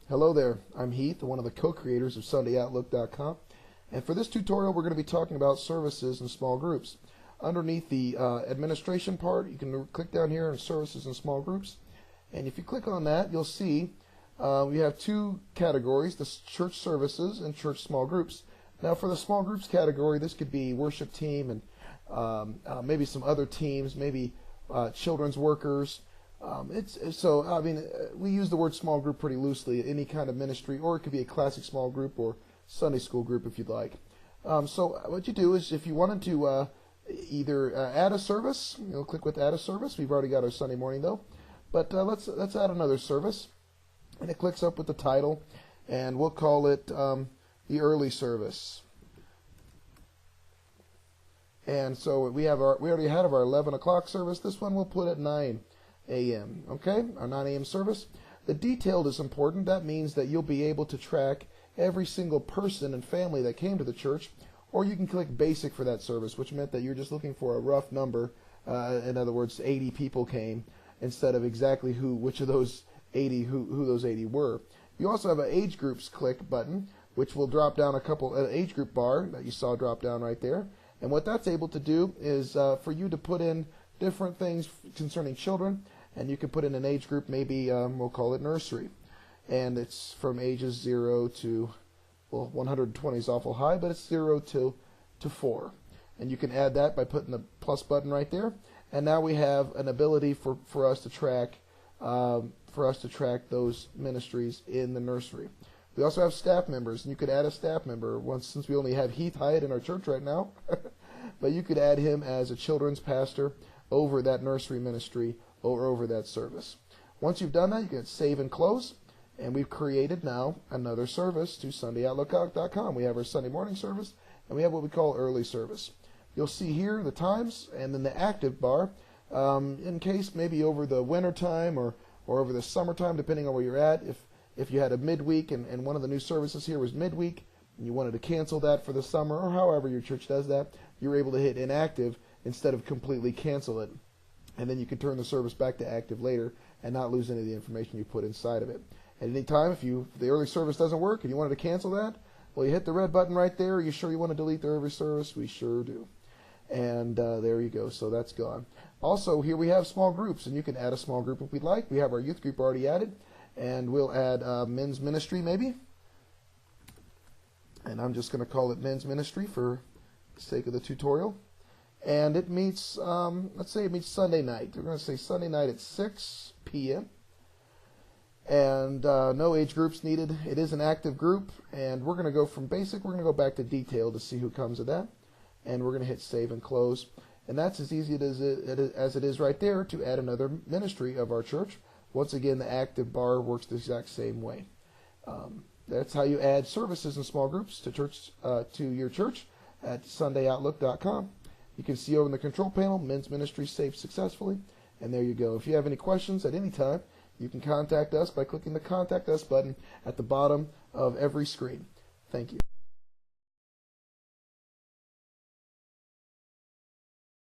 Hello there, I'm Heath, one of the co-creators of SundayOutlook.com, and for this tutorial we're going to be talking about services in small groups. Underneath the administration part, you can click down here on services in small groups, and if you click on that, you'll see we have two categories, the church services and church small groups. Now for the small groups category, this could be worship team and maybe some other teams, maybe children's workers. We use the word small group pretty loosely, any kind of ministry, or it could be a classic small group or Sunday school group if you'd like. So what you do is if you wanted to either add a service, click with add a service. We've already got our Sunday morning though, but let's add another service, and it clicks up with the title, and we'll call it the early service. And so we already had our 11 o'clock service. This one we'll put at 9 a.m. Okay, our 9 a.m. service. The detailed is important. That means that you'll be able to track every single person and family that came to the church, or you can click basic for that service, which meant that you're just looking for a rough number. In other words, 80 people came instead of exactly which of those 80 who those 80 were. You also have an age groups click button, which will drop down an age group bar that you saw drop down right there. And what that's able to do is for you to put in different things concerning children, and you can put in an age group, maybe we'll call it nursery, and it's from ages 0 to, well, 120 is awful high, but it's 0 to 4, and you can add that by putting the plus button right there. And now we have an ability for us to track those ministries in the nursery. We also have staff members, and you could add a staff member since we only have Heath Hyatt in our church right now, but you could add him as a children's pastor over that nursery ministry or over that service. Once you've done that, you can save and close, and we've created now another service to SundayOutlook.com. We have our Sunday morning service, and we have what we call early service. You'll see here the times and then the active bar in case maybe over the winter time or over the summertime, depending on where you're at. If you had a midweek and one of the new services here was midweek and you wanted to cancel that for the summer, or however your church does that, you're able to hit inactive instead of completely cancel it. And then you can turn the service back to active later and not lose any of the information you put inside of it. At any time, if the early service doesn't work and you wanted to cancel that, well, you hit the red button right there. Are you sure you want to delete the early service? We sure do. And there you go. So that's gone. Also, here we have small groups, and you can add a small group if we'd like. We have our youth group already added, and we'll add men's ministry maybe. And I'm just going to call it men's ministry for the sake of the tutorial. And it meets, let's say it meets Sunday night. We're going to say Sunday night at 6 p.m. And no age groups needed. It is an active group, and we're going to go from basic, we're going to go back to detail to see who comes of that. And we're going to hit save and close. And that's as easy as it is right there to add another ministry of our church. Once again, the active bar works the exact same way. That's how you add services in small groups to your church at SundayOutlook.com. You can see over in the control panel, men's ministry saved successfully, and there you go. If you have any questions at any time, you can contact us by clicking the Contact Us button at the bottom of every screen. Thank you.